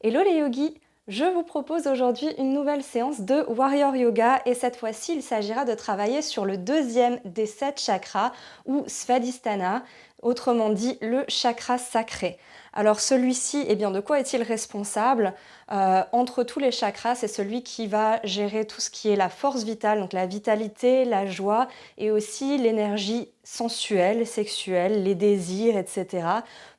Hello les yogis! Je vous propose aujourd'hui une nouvelle séance de Warrior Yoga et cette fois-ci, il s'agira de travailler sur le deuxième des 7 chakras ou Svadhisthana, autrement dit le chakra sacré. Alors celui-ci, eh bien, de quoi est-il responsable? Entre tous les chakras, c'est celui qui va gérer tout ce qui est la force vitale, donc la vitalité, la joie et aussi l'énergie sensuelle, sexuelle, les désirs, etc.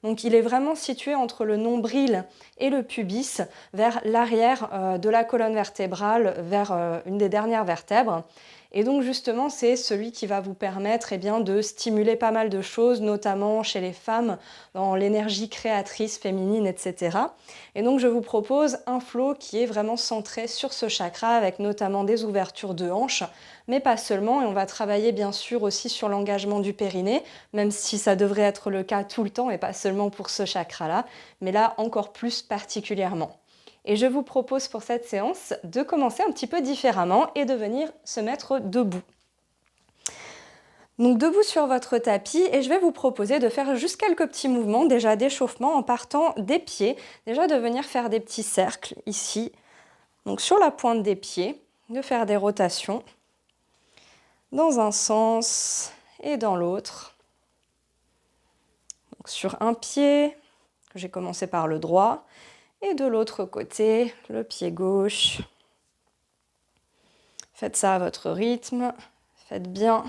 Donc il est vraiment situé entre le nombril et le pubis, vers l'arrière de la colonne vertébrale, vers une des dernières vertèbres. Et donc justement, c'est celui qui va vous permettre de stimuler pas mal de choses, notamment chez les femmes, dans l'énergie créatrice féminine, etc. Et donc je vous propose un flow qui est vraiment centré sur ce chakra, avec notamment des ouvertures de hanches, mais pas seulement. Et on va travailler bien sûr aussi sur l'engagement du périnée, même si ça devrait être le cas tout le temps et pas seulement pour ce chakra-là, mais là encore plus particulièrement. Et je vous propose pour cette séance de commencer un petit peu différemment et de venir se mettre debout. Donc debout sur votre tapis et je vais vous proposer de faire juste quelques petits mouvements déjà d'échauffement en partant des pieds. Déjà de venir faire des petits cercles ici, donc sur la pointe des pieds, de faire des rotations dans un sens et dans l'autre. Donc sur un pied, j'ai commencé par le droit. Et de l'autre côté, le pied gauche. Faites ça à votre rythme. Faites bien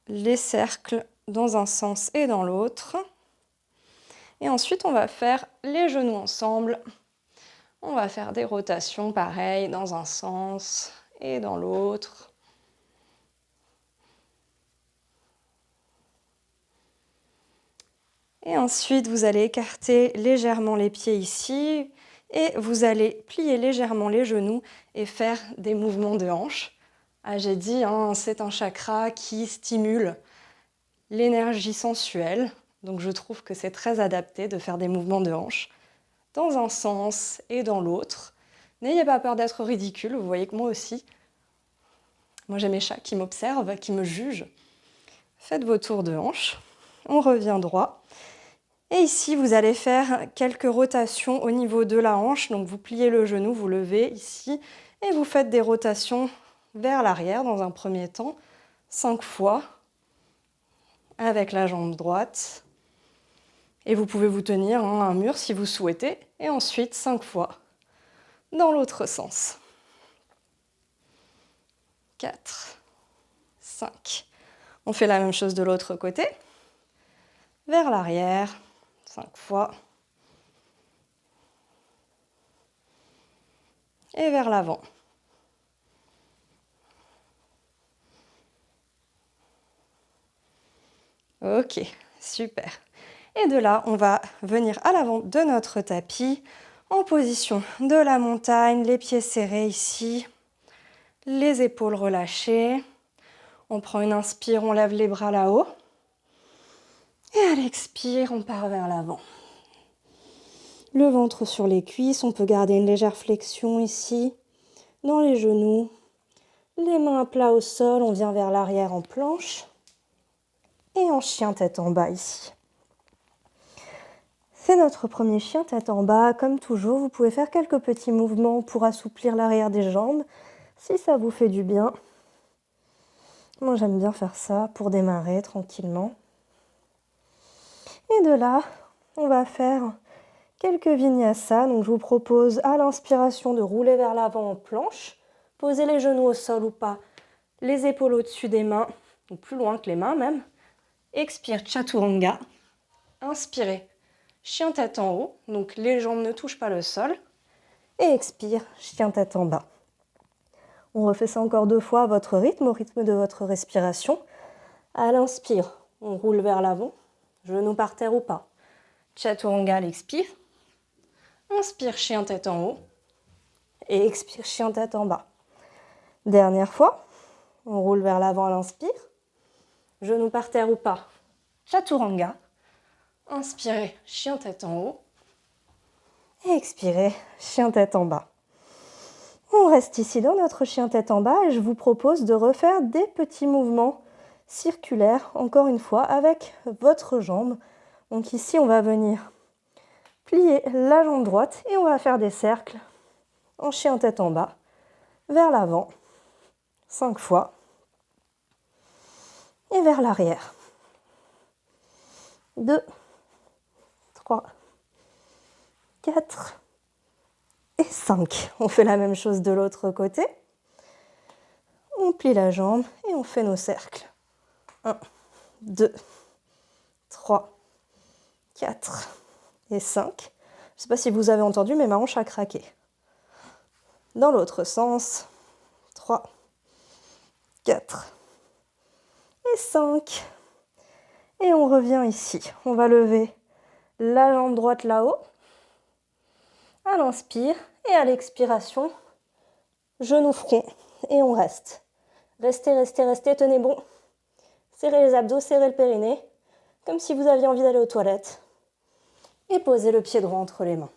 les cercles dans un sens et dans l'autre. Et ensuite, on va faire les genoux ensemble. On va faire des rotations pareilles dans un sens et dans l'autre. Et ensuite, vous allez écarter légèrement les pieds ici et vous allez plier légèrement les genoux et faire des mouvements de hanches. Ah, j'ai dit, c'est un chakra qui stimule l'énergie sensuelle, donc je trouve que c'est très adapté de faire des mouvements de hanches dans un sens et dans l'autre. N'ayez pas peur d'être ridicule, vous voyez que moi aussi. Moi j'ai mes chats qui m'observent, qui me jugent. Faites vos tours de hanches, on revient droit. Et ici, vous allez faire quelques rotations au niveau de la hanche. Donc, vous pliez le genou, vous levez ici et vous faites des rotations vers l'arrière dans un premier temps, 5 fois avec la jambe droite. Et vous pouvez vous tenir à un mur si vous souhaitez. Et ensuite, 5 fois dans l'autre sens. 4, 5. On fait la même chose de l'autre côté. Vers l'arrière. 5 fois. Et vers l'avant. Ok, super. Et de là, on va venir à l'avant de notre tapis, en position de la montagne, les pieds serrés ici, les épaules relâchées. On prend une inspire, on lève les bras là-haut. Et à l'expire, on part vers l'avant. Le ventre sur les cuisses, on peut garder une légère flexion ici, dans les genoux. Les mains à plat au sol, on vient vers l'arrière en planche. Et en chien tête en bas ici. C'est notre premier chien tête en bas. Comme toujours, vous pouvez faire quelques petits mouvements pour assouplir l'arrière des jambes, si ça vous fait du bien. Moi, j'aime bien faire ça pour démarrer tranquillement. Et de là, on va faire quelques vinyasas. Donc, je vous propose à l'inspiration de rouler vers l'avant en planche. Posez les genoux au sol ou pas, les épaules au-dessus des mains, ou plus loin que les mains même. Expire, chaturanga. Inspirez, chien tête en haut. Donc, les jambes ne touchent pas le sol. Et expire, chien tête en bas. On refait ça encore 2 fois à votre rythme, au rythme de votre respiration. À l'inspire, on roule vers l'avant, genoux par terre ou pas. Chaturanga à l'expire. Inspire, chien tête en haut. Et expire, chien tête en bas. Dernière fois, on roule vers l'avant à l'inspire. Genoux par terre ou pas. Chaturanga. Inspirez, chien tête en haut. Et expirez, chien tête en bas. On reste ici dans notre chien tête en bas et je vous propose de refaire des petits mouvements circulaires, encore une fois, avec votre jambe. Donc ici, on va venir plier la jambe droite et on va faire des cercles en chien tête en bas, vers l'avant, 5 fois, et vers l'arrière. 2, 3, 4 et 5. On fait la même chose de l'autre côté. On plie la jambe et on fait nos cercles. 1, 2, 3, 4 et 5. Je ne sais pas si vous avez entendu, mais ma hanche a craqué. Dans l'autre sens, 3, 4 et 5. Et on revient ici. On va lever la jambe droite là-haut. À l'inspire et à l'expiration, genou front. Et on reste. Restez, restez, restez, tenez bon. Serrez les abdos, serrez le périnée, comme si vous aviez envie d'aller aux toilettes. Et posez le pied droit entre les mains.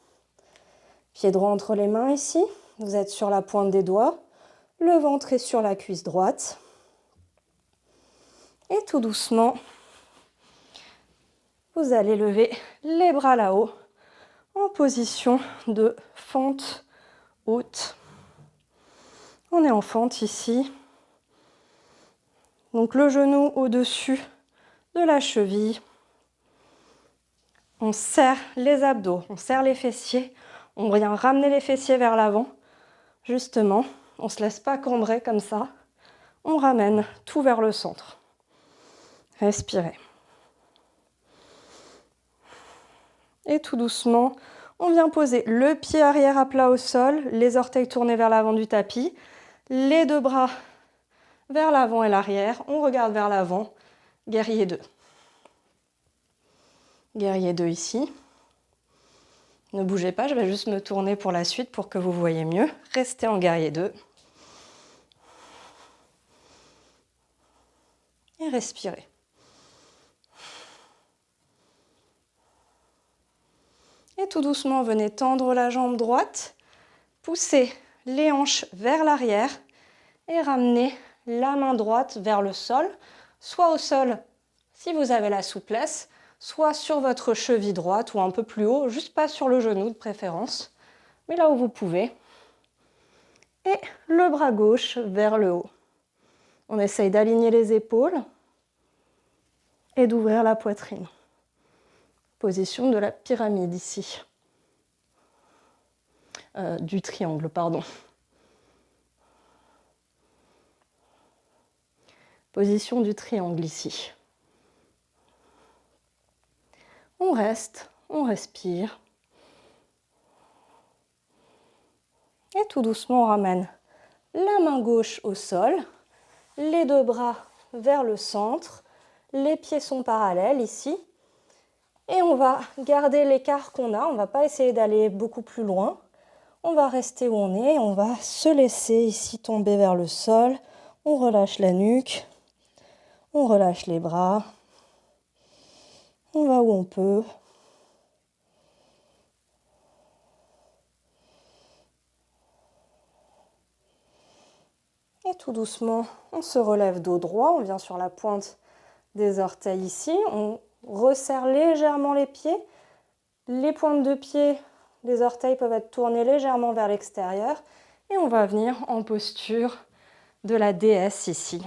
Pied droit entre les mains ici. Vous êtes sur la pointe des doigts. Le ventre est sur la cuisse droite. Et tout doucement, vous allez lever les bras là-haut en position de fente haute. On est en fente ici. Donc le genou au-dessus de la cheville. On serre les abdos, on serre les fessiers. On vient ramener les fessiers vers l'avant. Justement, on ne se laisse pas cambrer comme ça. On ramène tout vers le centre. Respirez. Et tout doucement, on vient poser le pied arrière à plat au sol, les orteils tournés vers l'avant du tapis, les deux bras vers l'avant et l'arrière. On regarde vers l'avant. Guerrier 2. Guerrier 2 ici. Ne bougez pas, je vais juste me tourner pour la suite pour que vous voyez mieux. Restez en guerrier 2. Et respirez. Et tout doucement, venez tendre la jambe droite, poussez les hanches vers l'arrière et ramenez la main droite vers le sol, soit au sol si vous avez la souplesse, soit sur votre cheville droite ou un peu plus haut, juste pas sur le genou de préférence, mais là où vous pouvez. Et le bras gauche vers le haut. On essaye d'aligner les épaules et d'ouvrir la poitrine. Position de la pyramide ici. Du triangle, pardon. Position du triangle ici. On reste, on respire. Et tout doucement, on ramène la main gauche au sol, les deux bras vers le centre, les pieds sont parallèles ici. Et on va garder l'écart qu'on a, on ne va pas essayer d'aller beaucoup plus loin. On va rester où on est, on va se laisser ici tomber vers le sol. On relâche la nuque, on relâche les bras. On va où on peut. Et tout doucement, on se relève dos droit, on vient sur la pointe des orteils ici. On resserre légèrement les pieds. Les pointes de pied des orteils peuvent être tournées légèrement vers l'extérieur. Et on va venir en posture de la déesse ici.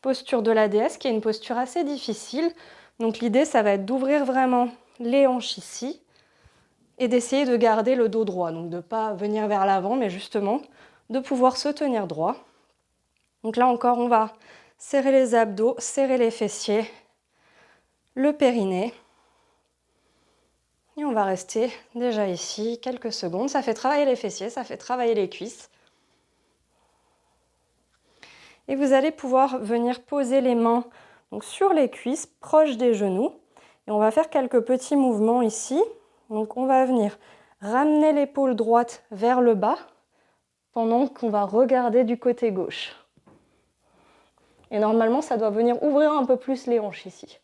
Posture de la déesse qui est une posture assez difficile. Donc l'idée, ça va être d'ouvrir vraiment les hanches ici et d'essayer de garder le dos droit. Donc de ne pas venir vers l'avant, mais justement de pouvoir se tenir droit. Donc là encore, on va serrer les abdos, serrer les fessiers, le périnée. Et on va rester déjà ici quelques secondes. Ça fait travailler les fessiers, ça fait travailler les cuisses. Et vous allez pouvoir venir poser les mains donc, sur les cuisses, proches des genoux. Et on va faire quelques petits mouvements ici. Donc on va venir ramener l'épaule droite vers le bas pendant qu'on va regarder du côté gauche. Et normalement, ça doit venir ouvrir un peu plus les hanches ici.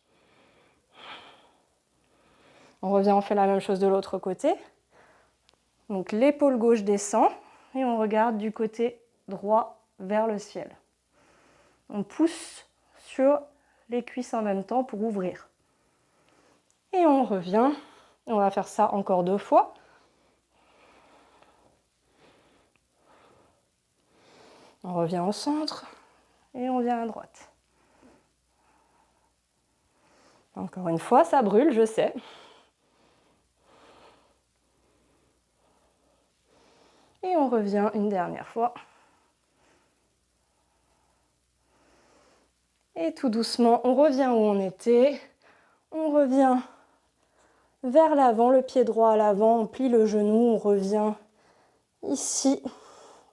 On revient, on fait la même chose de l'autre côté. Donc l'épaule gauche descend et on regarde du côté droit vers le ciel. On pousse sur les cuisses en même temps pour ouvrir. Et on revient On va faire ça encore 2 fois. On revient au centre et on vient à droite. Encore une fois, ça brûle, je sais. Et on revient une dernière fois. Et tout doucement, on revient où on était. On revient vers l'avant, le pied droit à l'avant, on plie le genou, on revient ici,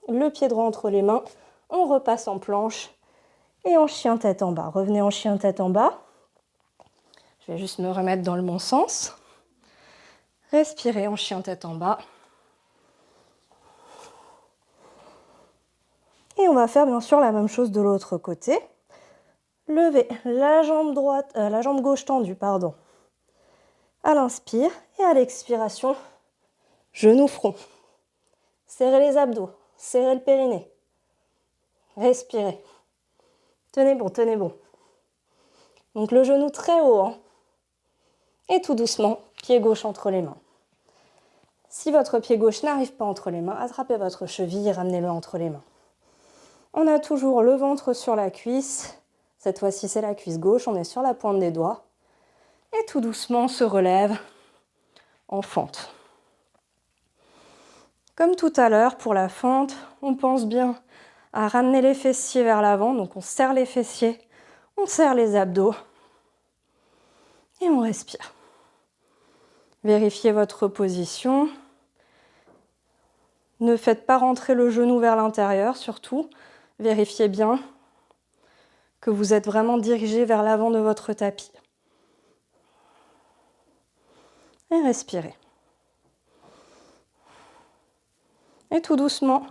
le pied droit entre les mains, on repasse en planche et en chien tête en bas. Revenez en chien tête en bas. Je vais juste me remettre dans le bon sens. Respirez en chien tête en bas. Et on va faire bien sûr la même chose de l'autre côté. Levez la jambe gauche tendue, pardon. À l'inspire et à l'expiration, genou front. Serrez les abdos, serrez le périnée. Respirez. Tenez bon, tenez bon. Donc le genou très haut. Hein. Et tout doucement, pied gauche entre les mains. Si votre pied gauche n'arrive pas entre les mains, attrapez votre cheville et ramenez-le entre les mains. On a toujours le ventre sur la cuisse. Cette fois-ci, c'est la cuisse gauche. On est sur la pointe des doigts. Et tout doucement, on se relève en fente. Comme tout à l'heure, pour la fente, on pense bien à ramener les fessiers vers l'avant. Donc on serre les fessiers, on serre les abdos et on respire. Vérifiez votre position. Ne faites pas rentrer le genou vers l'intérieur, surtout. Vérifiez bien que vous êtes vraiment dirigé vers l'avant de votre tapis. Et respirez. Et tout doucement,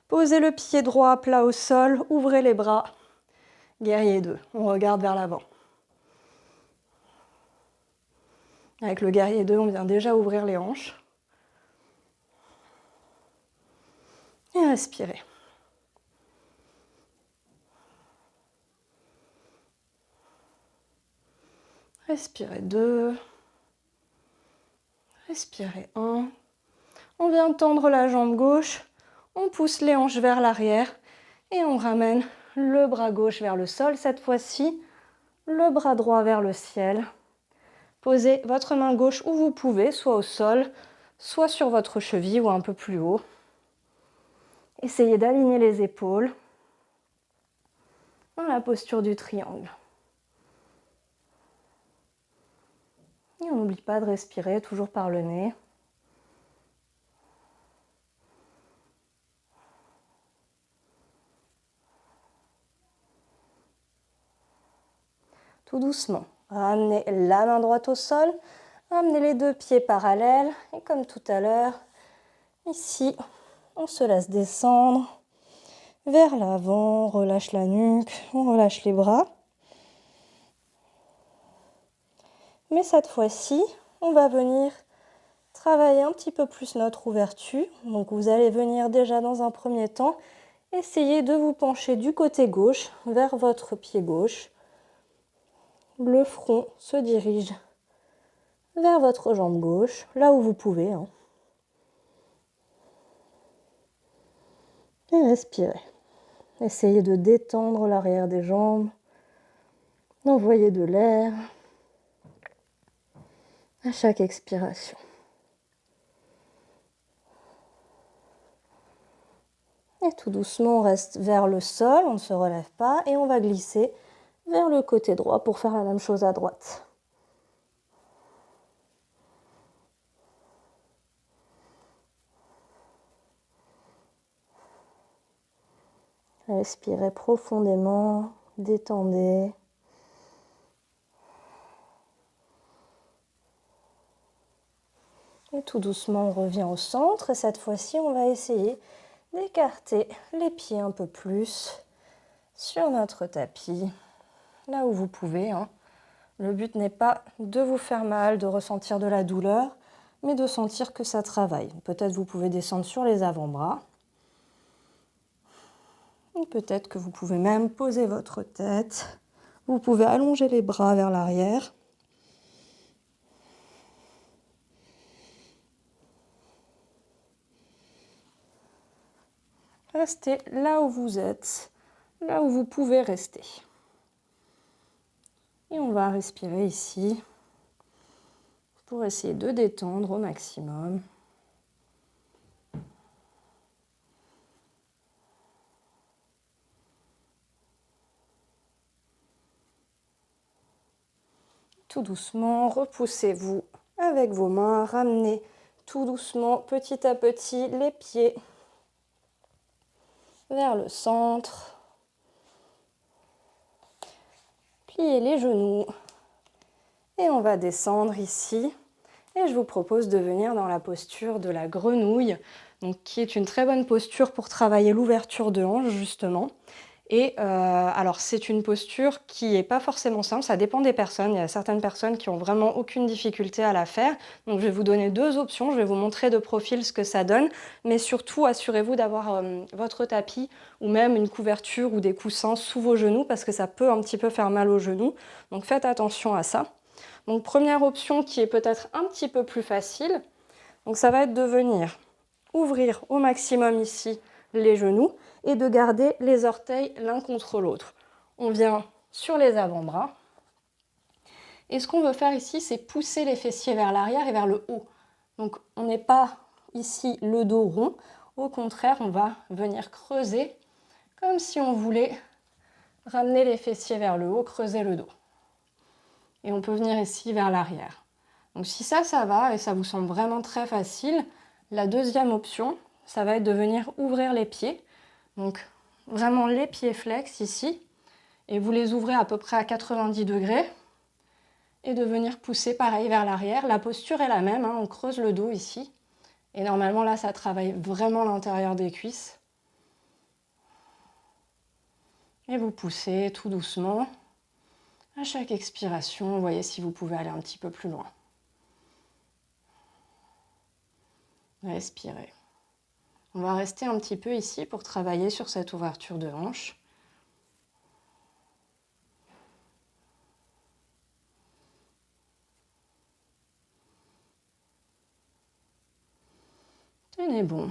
posez le pied droit plat au sol, ouvrez les bras. Guerrier 2, on regarde vers l'avant. Avec le guerrier 2, on vient déjà ouvrir les hanches. Et respirez. Respirez 2. Respirez 1. On vient tendre la jambe gauche. On pousse les hanches vers l'arrière. Et on ramène le bras gauche vers le sol. Cette fois-ci, le bras droit vers le ciel. Posez votre main gauche où vous pouvez, soit au sol, soit sur votre cheville ou un peu plus haut. Essayez d'aligner les épaules dans la posture du triangle. Et on n'oublie pas de respirer, toujours par le nez. Tout doucement, ramenez la main droite au sol, ramenez les 2 pieds parallèles et comme tout à l'heure, ici, on se laisse descendre vers l'avant, on relâche la nuque, on relâche les bras. Mais cette fois-ci, on va venir travailler un petit peu plus notre ouverture. Donc vous allez venir déjà dans un premier temps, essayer de vous pencher du côté gauche vers votre pied gauche. Le front se dirige vers votre jambe gauche, là où vous pouvez. Hein. Et respirez. Essayez de détendre l'arrière des jambes, d'envoyer de l'air à chaque expiration. Et tout doucement, on reste vers le sol, on ne se relève pas et on va glisser vers le côté droit pour faire la même chose à droite. Respirez profondément, détendez. Et tout doucement, on revient au centre. Et cette fois-ci, on va essayer d'écarter les pieds un peu plus sur notre tapis, là où vous pouvez. Hein. Le but n'est pas de vous faire mal, de ressentir de la douleur, mais de sentir que ça travaille. Peut-être vous pouvez descendre sur les avant-bras. Ou peut-être que vous pouvez même poser votre tête. Vous pouvez allonger les bras vers l'arrière. restez là où vous êtes, là où vous pouvez rester. Et on va respirer ici pour essayer de détendre au maximum. Tout doucement, repoussez-vous avec vos mains, ramenez tout doucement, petit à petit, les pieds vers le centre. Pliez les genoux et on va descendre ici. Et je vous propose de venir dans la posture de la grenouille, donc qui est une très bonne posture pour travailler l'ouverture de hanche justement. Et alors c'est une posture qui n'est pas forcément simple, ça dépend des personnes. Il y a certaines personnes qui ont vraiment aucune difficulté à la faire. Donc je vais vous donner deux options, je vais vous montrer de profil ce que ça donne, mais surtout assurez-vous d'avoir votre tapis ou même une couverture ou des coussins sous vos genoux parce que ça peut un petit peu faire mal aux genoux. Donc faites attention à ça. Donc première option qui est peut-être un petit peu plus facile, donc ça va être de venir ouvrir au maximum ici les genoux et de garder les orteils l'un contre l'autre. On vient sur les avant-bras. Et ce qu'on veut faire ici, c'est pousser les fessiers vers l'arrière et vers le haut. Donc on n'est pas ici le dos rond. Au contraire, on va venir creuser comme si on voulait ramener les fessiers vers le haut, creuser le dos. Et on peut venir ici vers l'arrière. Donc si ça va et ça vous semble vraiment très facile, la deuxième option, ça va être de venir ouvrir les pieds. Donc vraiment les pieds flex ici. Et vous les ouvrez à peu près à 90 degrés. Et de venir pousser pareil vers l'arrière. La posture est la même, hein, on creuse le dos ici. Et normalement là, ça travaille vraiment l'intérieur des cuisses. Et vous poussez tout doucement. À chaque expiration, voyez si vous pouvez aller un petit peu plus loin. Respirez. On va rester un petit peu ici pour travailler sur cette ouverture de hanche. Tenez bon.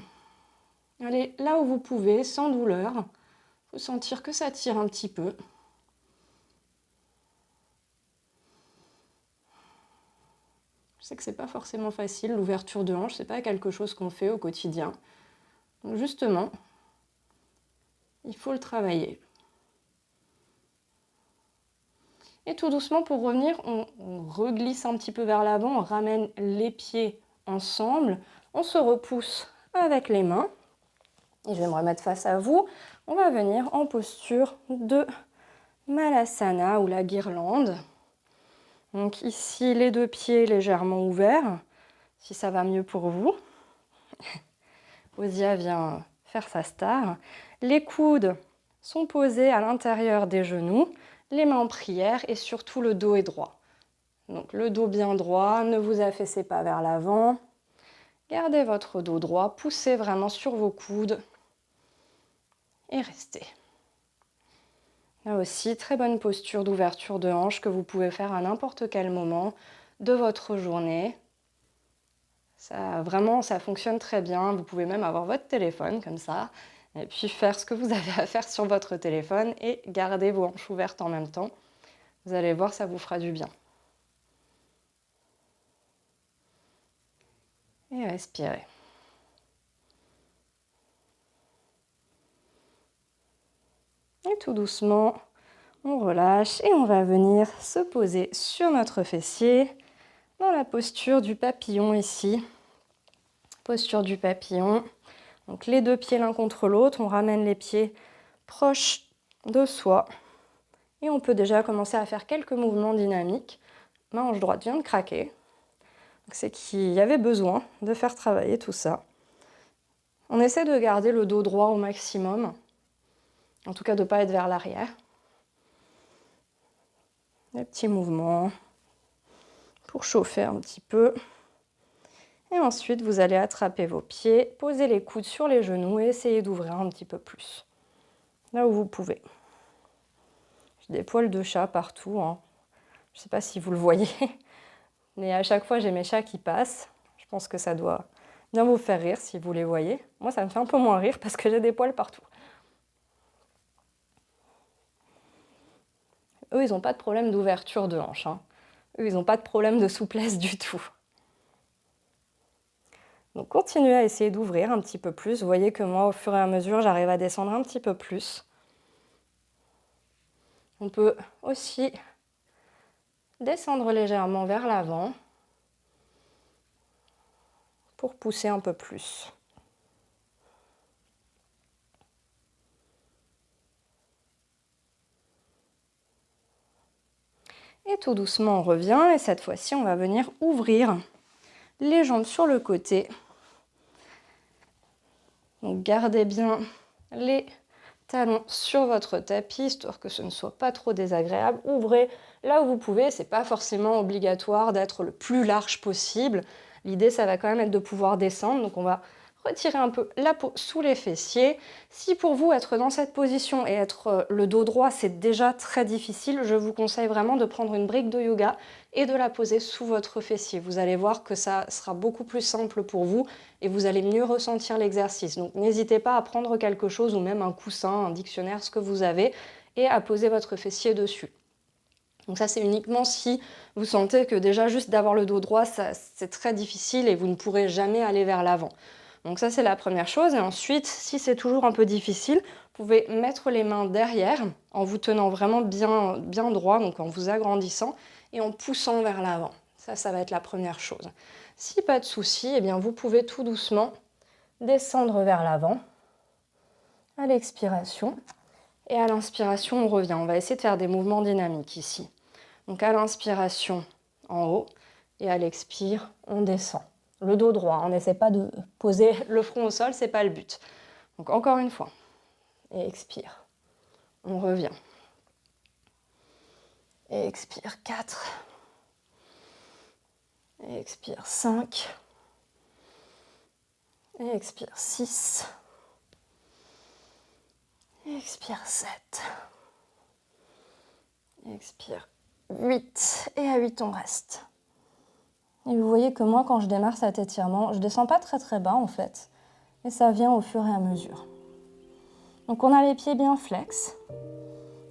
Allez là où vous pouvez, sans douleur. Il faut sentir que ça tire un petit peu. Je sais que c'est pas forcément facile, l'ouverture de hanche, c'est pas quelque chose qu'on fait au quotidien. Donc justement, il faut le travailler. Et tout doucement, pour revenir, on reglisse un petit peu vers l'avant, on ramène les pieds ensemble, on se repousse avec les mains. Et je vais me remettre face à vous. On va venir en posture de Malasana ou la guirlande. Donc ici, les deux pieds légèrement ouverts, si ça va mieux pour vous. Osia vient faire sa star. Les coudes sont posés à l'intérieur des genoux, les mains en prière et surtout le dos est droit. Donc le dos bien droit, ne vous affaissez pas vers l'avant. Gardez votre dos droit, poussez vraiment sur vos coudes et restez. Là aussi, très bonne posture d'ouverture de hanche que vous pouvez faire à n'importe quel moment de votre journée. Ça, vraiment, ça fonctionne très bien. Vous pouvez même avoir votre téléphone comme ça, et puis faire ce que vous avez à faire sur votre téléphone et garder vos hanches ouvertes en même temps. Vous allez voir, ça vous fera du bien. Et respirez. Et tout doucement, on relâche et on va venir se poser sur notre fessier dans la posture du papillon ici. Posture du papillon. Donc les deux pieds l'un contre l'autre, on ramène les pieds proches de soi. Et on peut déjà commencer à faire quelques mouvements dynamiques. Ma hanche droite vient de craquer. C'est qu'il y avait besoin de faire travailler tout ça. On essaie de garder le dos droit au maximum. En tout cas, de ne pas être vers l'arrière. Des petits mouvements pour chauffer un petit peu. Et ensuite, vous allez attraper vos pieds, poser les coudes sur les genoux et essayer d'ouvrir un petit peu plus. Là où vous pouvez. J'ai des poils de chat partout, hein. Je ne sais pas si vous le voyez, mais à chaque fois, j'ai mes chats qui passent. Je pense que ça doit bien vous faire rire si vous les voyez. Moi, ça me fait un peu moins rire parce que j'ai des poils partout. Eux, ils n'ont pas de problème d'ouverture de hanche, hein. Eux, ils n'ont pas de problème de souplesse du tout. Donc continuez à essayer d'ouvrir un petit peu plus. Vous voyez que moi, au fur et à mesure, j'arrive à descendre un petit peu plus. On peut aussi descendre légèrement vers l'avant pour pousser un peu plus. Et tout doucement, on revient et cette fois-ci, on va venir ouvrir les jambes sur le côté. Donc gardez bien les talons sur votre tapis, histoire que ce ne soit pas trop désagréable. Ouvrez là où vous pouvez, c'est pas forcément obligatoire d'être le plus large possible. L'idée, ça va quand même être de pouvoir descendre, donc on va retirer un peu la peau sous les fessiers. Si pour vous, être dans cette position et être le dos droit, c'est déjà très difficile, je vous conseille vraiment de prendre une brique de yoga et de la poser sous votre fessier. Vous allez voir que ça sera beaucoup plus simple pour vous et vous allez mieux ressentir l'exercice. Donc n'hésitez pas à prendre quelque chose ou même un coussin, un dictionnaire, ce que vous avez, et à poser votre fessier dessus. Donc ça, c'est uniquement si vous sentez que déjà juste d'avoir le dos droit, c'est très difficile et vous ne pourrez jamais aller vers l'avant. Donc ça, c'est la première chose. Et ensuite, si c'est toujours un peu difficile, vous pouvez mettre les mains derrière en vous tenant vraiment bien droit, donc en vous agrandissant et en poussant vers l'avant. Ça va être la première chose. Si pas de souci, eh bien vous pouvez tout doucement descendre vers l'avant à l'expiration. Et à l'inspiration, on revient. On va essayer de faire des mouvements dynamiques ici. Donc à l'inspiration, en haut, et à l'expire, on descend. Le dos droit, on n'essaie pas de poser le front au sol, c'est pas le but. Donc encore une fois, et expire. On revient. Et expire 4. Et expire 5. Et expire 6. Et expire 7. Et expire 8. Et à 8, on reste. Et vous voyez que moi, quand je démarre cet étirement, je ne descends pas très bas en fait. Et ça vient au fur et à mesure. Donc on a les pieds bien flex.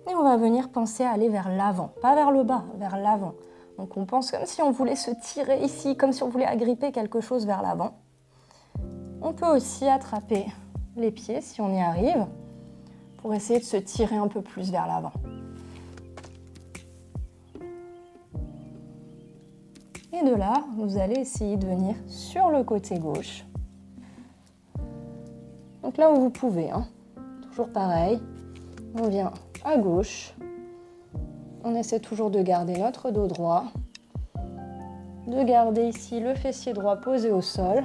Et on va venir penser à aller vers l'avant. Pas vers le bas, vers l'avant. Donc on pense comme si on voulait se tirer ici, comme si on voulait agripper quelque chose vers l'avant. On peut aussi attraper les pieds si on y arrive, pour essayer de se tirer un peu plus vers l'avant. Et de là, vous allez essayer de venir sur le côté gauche. Donc là où vous pouvez, hein. Toujours pareil, on vient à gauche. On essaie toujours de garder notre dos droit, de garder ici le fessier droit posé au sol.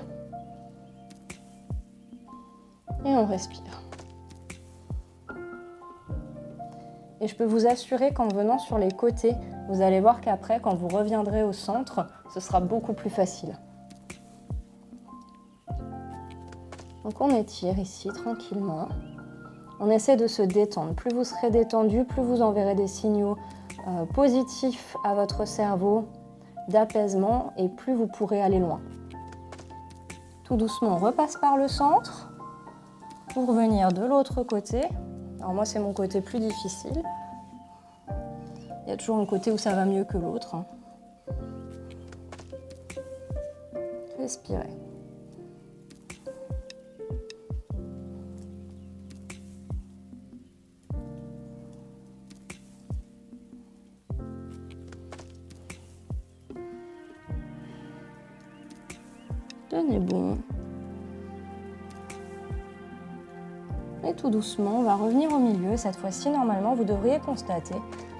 Et on respire. Et je peux vous assurer qu'en venant sur les côtés, vous allez voir qu'après, quand vous reviendrez au centre, ce sera beaucoup plus facile. Donc on étire ici tranquillement. On essaie de se détendre. Plus vous serez détendu, plus vous enverrez des signaux positifs à votre cerveau, d'apaisement, et plus vous pourrez aller loin. Tout doucement, on repasse par le centre pour venir de l'autre côté. Alors moi, c'est mon côté plus difficile. Il y a toujours un côté où ça va mieux que l'autre. Respirez. Tenez bon. Et tout doucement, on va revenir au milieu. Cette fois-ci, normalement, vous devriez constater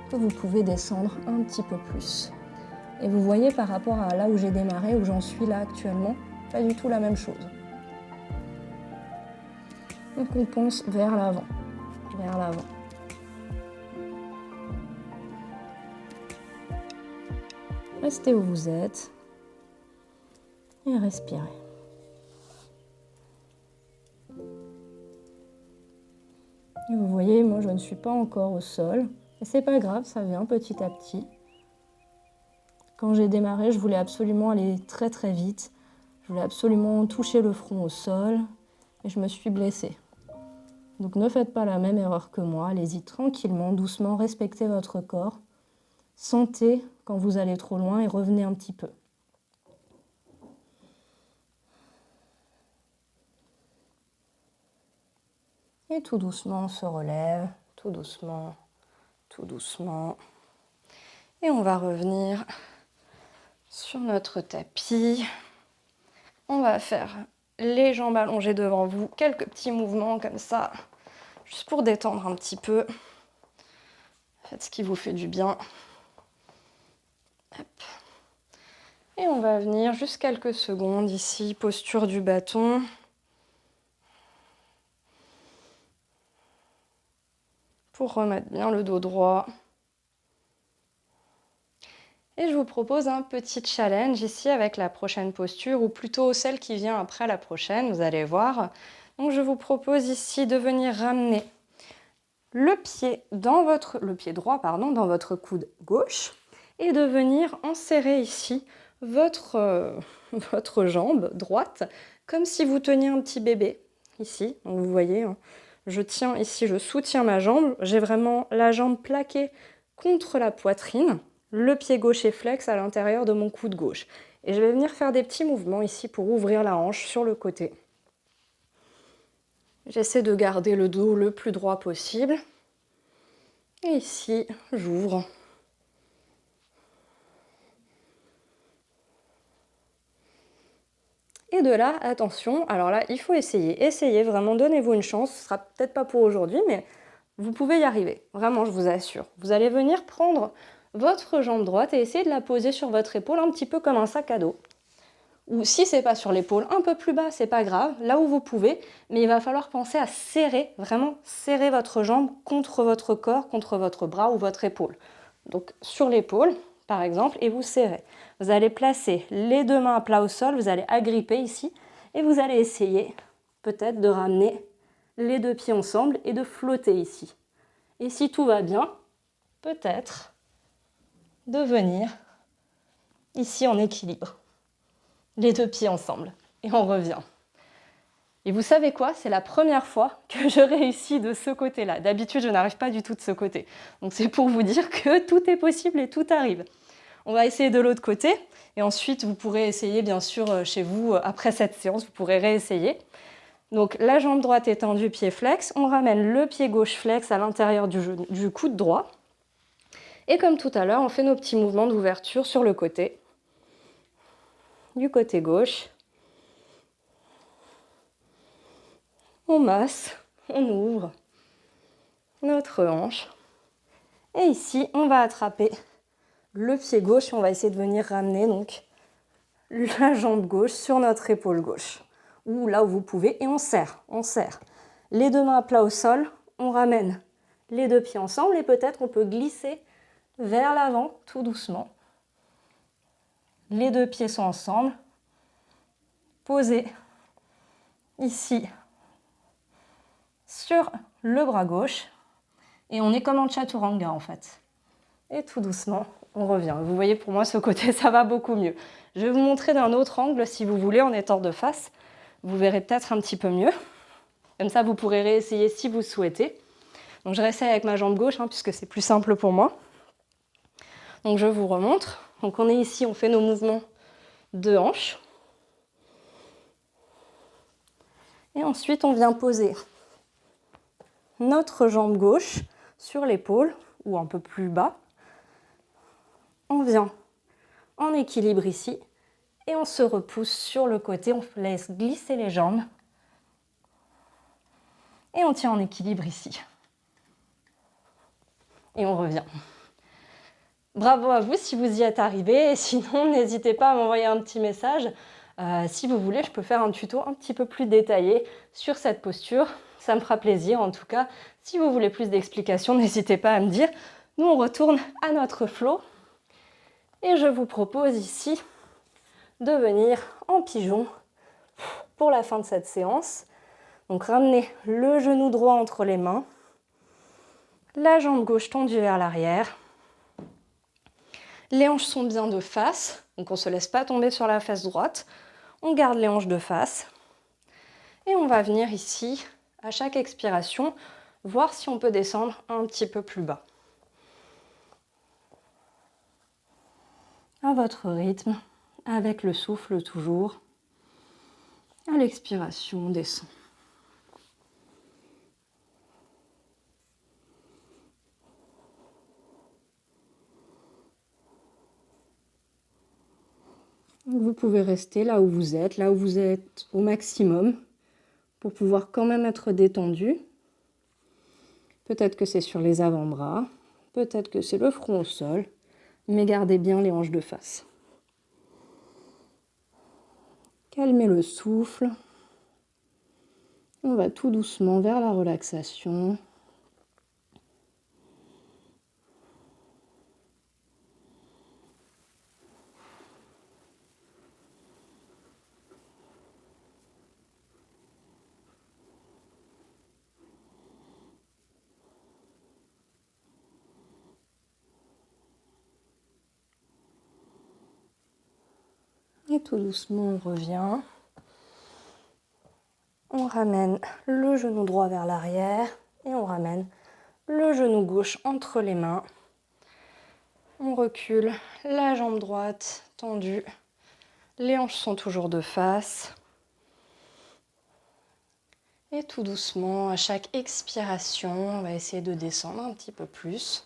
que vous pouvez descendre un petit peu plus. Et vous voyez par rapport à là où j'ai démarré, où j'en suis là actuellement, pas du tout la même chose. Donc on pense vers l'avant, vers l'avant. Restez où vous êtes et respirez. Et vous voyez, moi je ne suis pas encore au sol. Et c'est pas grave, ça vient petit à petit. Quand j'ai démarré, je voulais absolument aller très vite. Je voulais absolument toucher le front au sol et je me suis blessée. Donc ne faites pas la même erreur que moi, allez-y tranquillement, doucement, respectez votre corps. Sentez quand vous allez trop loin et revenez un petit peu. Et tout doucement, on se relève, tout doucement, tout doucement. Et on va revenir sur notre tapis. On va faire les jambes allongées devant vous, quelques petits mouvements comme ça, juste pour détendre un petit peu. Faites ce qui vous fait du bien. Hop. Et on va venir juste quelques secondes ici, posture du bâton. Pour remettre bien le dos droit. Et je vous propose un petit challenge ici avec la prochaine posture, ou plutôt celle qui vient après la prochaine, vous allez voir. Donc je vous propose ici de venir ramener le pied droit dans votre coude gauche et de venir enserrer ici votre jambe droite comme si vous teniez un petit bébé ici. Donc vous voyez, hein, je tiens ici, je soutiens ma jambe, j'ai vraiment la jambe plaquée contre la poitrine, le pied gauche est flex à l'intérieur de mon coude gauche. Et je vais venir faire des petits mouvements ici pour ouvrir la hanche sur le côté. J'essaie de garder le dos le plus droit possible. Et ici, j'ouvre. Et de là, attention, alors là, il faut essayer. Essayez, vraiment, donnez-vous une chance. Ce sera peut-être pas pour aujourd'hui, mais vous pouvez y arriver. Vraiment, je vous assure. Vous allez venir prendre votre jambe droite et essayer de la poser sur votre épaule, un petit peu comme un sac à dos. Ou si c'est pas sur l'épaule, un peu plus bas, c'est pas grave, là où vous pouvez, mais il va falloir penser à serrer, vraiment serrer votre jambe contre votre corps, contre votre bras ou votre épaule. Donc sur l'épaule, par exemple, et vous serrez. Vous allez placer les deux mains à plat au sol, vous allez agripper ici, et vous allez essayer peut-être de ramener les deux pieds ensemble et de flotter ici. Et si tout va bien, peut-être de venir ici en équilibre. Les deux pieds ensemble. Et on revient. Et vous savez quoi? C'est la première fois que je réussis de ce côté-là. D'habitude, je n'arrive pas du tout de ce côté. Donc c'est pour vous dire que tout est possible et tout arrive. On va essayer de l'autre côté. Et ensuite, vous pourrez essayer, bien sûr, chez vous, après cette séance, vous pourrez réessayer. Donc la jambe droite étendue, pied flex. On ramène le pied gauche flex à l'intérieur du coude droit. Et comme tout à l'heure, on fait nos petits mouvements d'ouverture sur le côté. Du côté gauche. On masse, on ouvre notre hanche. Et ici, on va attraper le pied gauche et on va essayer de venir ramener donc la jambe gauche sur notre épaule gauche. Ou là où vous pouvez. Et on serre, on serre. Les deux mains à plat au sol, on ramène les deux pieds ensemble et peut-être on peut glisser vers l'avant tout doucement. Les deux pieds sont ensemble. Posez ici sur le bras gauche et on est comme en chaturanga en fait. Et tout doucement, on revient. Vous voyez, pour moi, ce côté, ça va beaucoup mieux. Je vais vous montrer d'un autre angle si vous voulez, en étant de face. Vous verrez peut-être un petit peu mieux. Comme ça, vous pourrez réessayer si vous souhaitez. Donc, je réessaye avec ma jambe gauche, puisque c'est plus simple pour moi. Donc, je vous remontre. Donc, on est ici, on fait nos mouvements de hanche. Et ensuite, on vient poser notre jambe gauche sur l'épaule, ou un peu plus bas. On vient en équilibre ici. Et on se repousse sur le côté, on laisse glisser les jambes. Et on tient en équilibre ici. Et on revient. Bravo à vous si vous y êtes arrivé. Et sinon, n'hésitez pas à m'envoyer un petit message. Si vous voulez, je peux faire un tuto un petit peu plus détaillé sur cette posture. Ça me fera plaisir en tout cas. Si vous voulez plus d'explications, n'hésitez pas à me dire. Nous, on retourne à notre flow. Et je vous propose ici de venir en pigeon pour la fin de cette séance. Donc ramenez le genou droit entre les mains, la jambe gauche tendue vers l'arrière. Les hanches sont bien de face, donc on ne se laisse pas tomber sur la face droite. On garde les hanches de face. Et on va venir ici, à chaque expiration, voir si on peut descendre un petit peu plus bas. À votre rythme, avec le souffle toujours. À l'expiration, on descend. Vous pouvez rester là où vous êtes au maximum, pour pouvoir quand même être détendu. Peut-être que c'est sur les avant-bras, peut-être que c'est le front au sol, mais gardez bien les hanches de face. Calmez le souffle. On va tout doucement vers la relaxation. Et tout doucement, on revient. On ramène le genou droit vers l'arrière et on ramène le genou gauche entre les mains. On recule, la jambe droite tendue. Les hanches sont toujours de face. Et tout doucement, à chaque expiration, on va essayer de descendre un petit peu plus.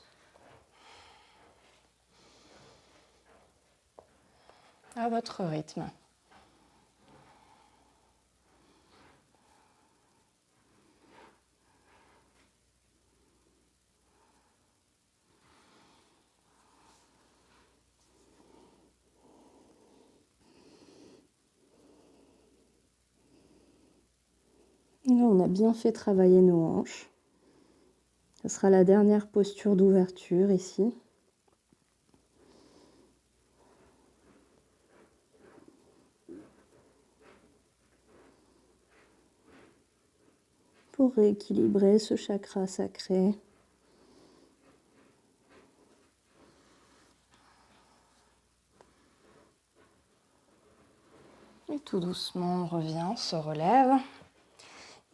À votre rythme. Et là, on a bien fait travailler nos hanches. Ce sera la dernière posture d'ouverture ici. Pour rééquilibrer ce chakra sacré. Et tout doucement, on revient, on se relève.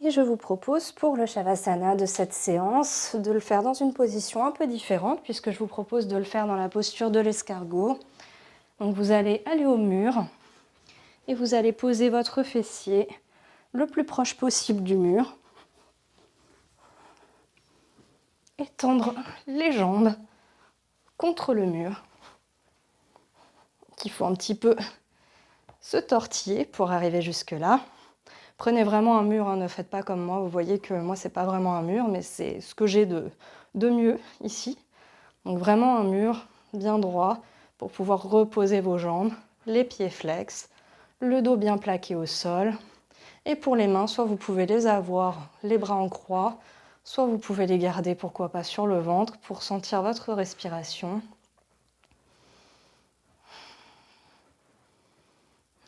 Et je vous propose pour le Shavasana de cette séance de le faire dans une position un peu différente, puisque je vous propose de le faire dans la posture de l'escargot. Donc vous allez aller au mur et vous allez poser votre fessier le plus proche possible du mur. Et tendre les jambes contre le mur. Il faut un petit peu se tortiller pour arriver jusque-là. Prenez vraiment un mur, hein, ne faites pas comme moi. Vous voyez que moi, c'est pas vraiment un mur, mais c'est ce que j'ai de mieux ici. Donc vraiment un mur bien droit pour pouvoir reposer vos jambes, les pieds flex, le dos bien plaqué au sol. Et pour les mains, soit vous pouvez les avoir les bras en croix, soit vous pouvez les garder, pourquoi pas, sur le ventre pour sentir votre respiration.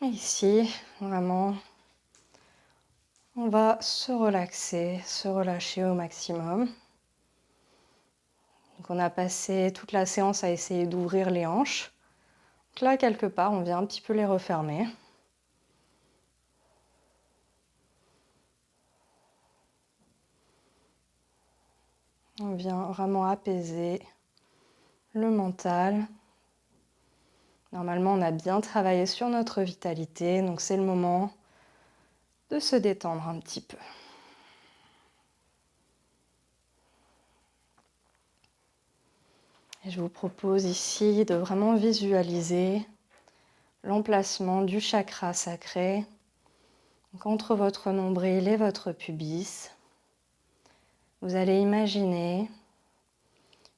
Et ici, vraiment, on va se relaxer, se relâcher au maximum. Donc on a passé toute la séance à essayer d'ouvrir les hanches. Donc là, quelque part, on vient un petit peu les refermer. On vient vraiment apaiser le mental. Normalement, on a bien travaillé sur notre vitalité, donc c'est le moment de se détendre un petit peu. Et je vous propose ici de vraiment visualiser l'emplacement du chakra sacré donc entre votre nombril et votre pubis. Vous allez imaginer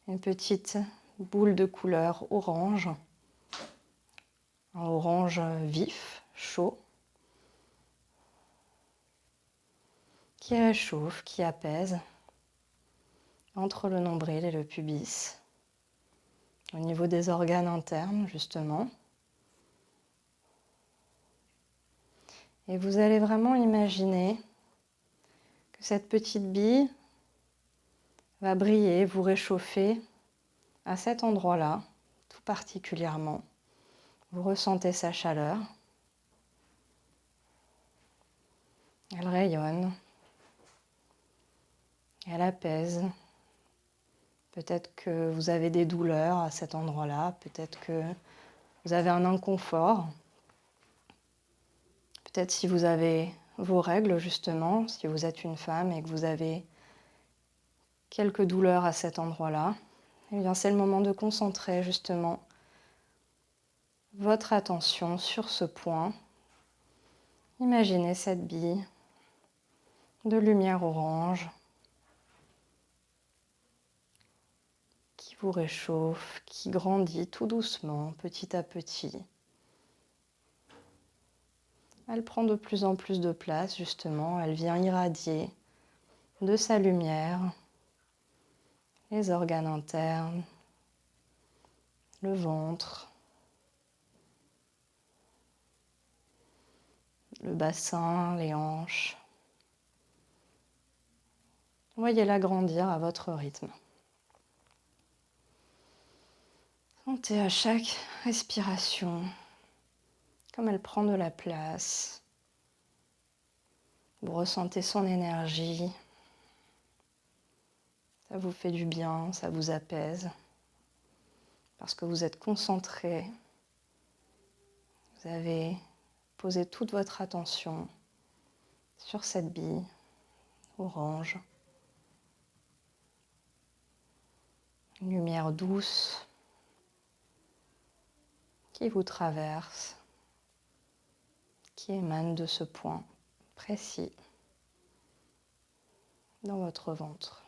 une petite boule de couleur orange, un orange vif, chaud, qui réchauffe, qui apaise entre le nombril et le pubis, au niveau des organes internes justement. Et vous allez vraiment imaginer que cette petite bille va briller, vous réchauffer à cet endroit-là, tout particulièrement. Vous ressentez sa chaleur. Elle rayonne, elle apaise. Peut-être que vous avez des douleurs à cet endroit-là, peut-être que vous avez un inconfort. Peut-être si vous avez vos règles justement, si vous êtes une femme et que vous avez quelques douleurs à cet endroit-là, eh bien c'est le moment de concentrer justement votre attention sur ce point. Imaginez cette bille de lumière orange qui vous réchauffe, qui grandit tout doucement, petit à petit. Elle prend de plus en plus de place justement, elle vient irradier de sa lumière les organes internes, le ventre, le bassin, les hanches. Voyez-la grandir à votre rythme. Sentez à chaque respiration comme elle prend de la place. Vous ressentez son énergie. Ça vous fait du bien, ça vous apaise. Parce que vous êtes concentré. Vous avez posé toute votre attention sur cette bille orange. Une lumière douce qui vous traverse, qui émane de ce point précis dans votre ventre.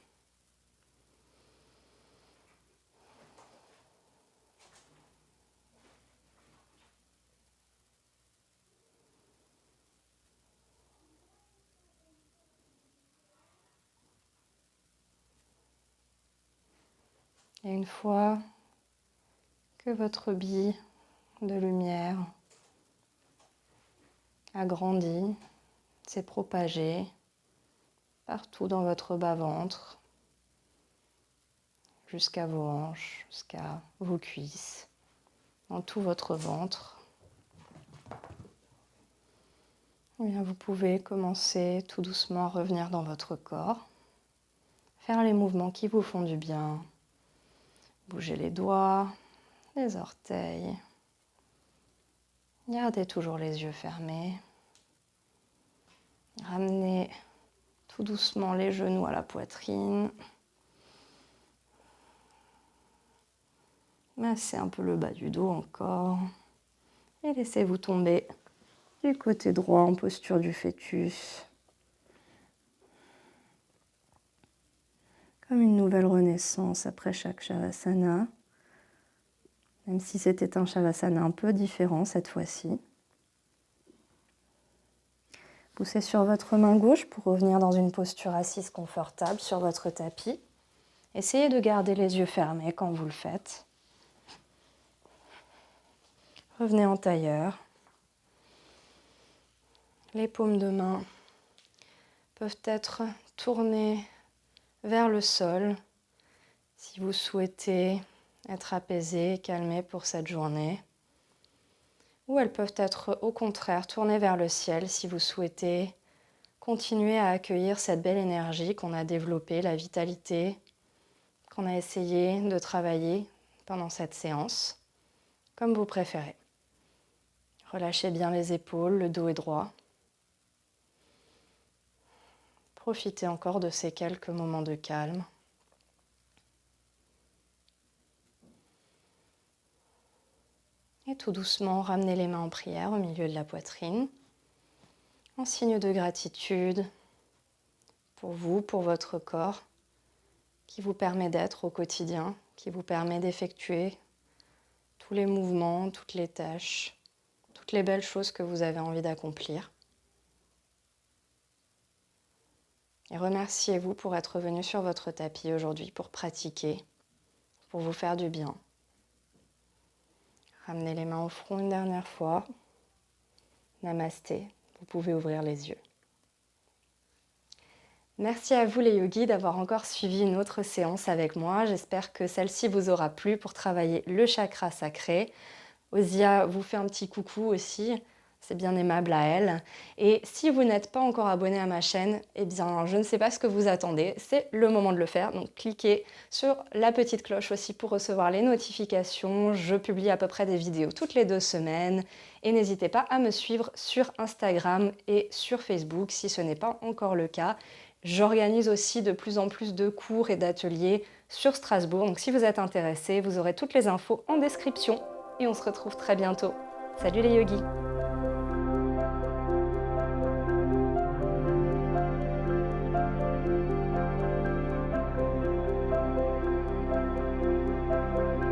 Et une fois que votre bille de lumière a grandi, s'est propagée partout dans votre bas-ventre, jusqu'à vos hanches, jusqu'à vos cuisses, dans tout votre ventre, eh bien vous pouvez commencer tout doucement à revenir dans votre corps, faire les mouvements qui vous font du bien, bouger les doigts, les orteils. Gardez toujours les yeux fermés. Ramenez tout doucement les genoux à la poitrine. Massez un peu le bas du dos encore. Et laissez-vous tomber du côté droit en posture du fœtus. Comme une nouvelle renaissance après chaque Shavasana. Même si c'était un Shavasana un peu différent cette fois-ci. Poussez sur votre main gauche pour revenir dans une posture assise confortable sur votre tapis. Essayez de garder les yeux fermés quand vous le faites. Revenez en tailleur. Les paumes de main peuvent être tournées vers le sol si vous souhaitez être apaisé, calmé pour cette journée. Ou elles peuvent être au contraire tournées vers le ciel si vous souhaitez continuer à accueillir cette belle énergie qu'on a développée, la vitalité qu'on a essayé de travailler pendant cette séance, comme vous préférez. Relâchez bien les épaules, le dos est droit. Profitez encore de ces quelques moments de calme. Et tout doucement, ramenez les mains en prière au milieu de la poitrine, en signe de gratitude pour vous, pour votre corps, qui vous permet d'être au quotidien, qui vous permet d'effectuer tous les mouvements, toutes les tâches, toutes les belles choses que vous avez envie d'accomplir. Et remerciez-vous pour être venu sur votre tapis aujourd'hui pour pratiquer, pour vous faire du bien. Ramenez les mains au front une dernière fois. Namasté, vous pouvez ouvrir les yeux. Merci à vous les yogis d'avoir encore suivi une autre séance avec moi. J'espère que celle-ci vous aura plu pour travailler le chakra sacré. Ozia vous fait un petit coucou aussi. C'est bien aimable à elle. Et si vous n'êtes pas encore abonné à ma chaîne, eh bien, je ne sais pas ce que vous attendez. C'est le moment de le faire. Donc, cliquez sur la petite cloche aussi pour recevoir les notifications. Je publie à peu près des vidéos toutes les 2 semaines. Et n'hésitez pas à me suivre sur Instagram et sur Facebook si ce n'est pas encore le cas. J'organise aussi de plus en plus de cours et d'ateliers sur Strasbourg. Donc, si vous êtes intéressé, vous aurez toutes les infos en description. Et on se retrouve très bientôt. Salut les yogis!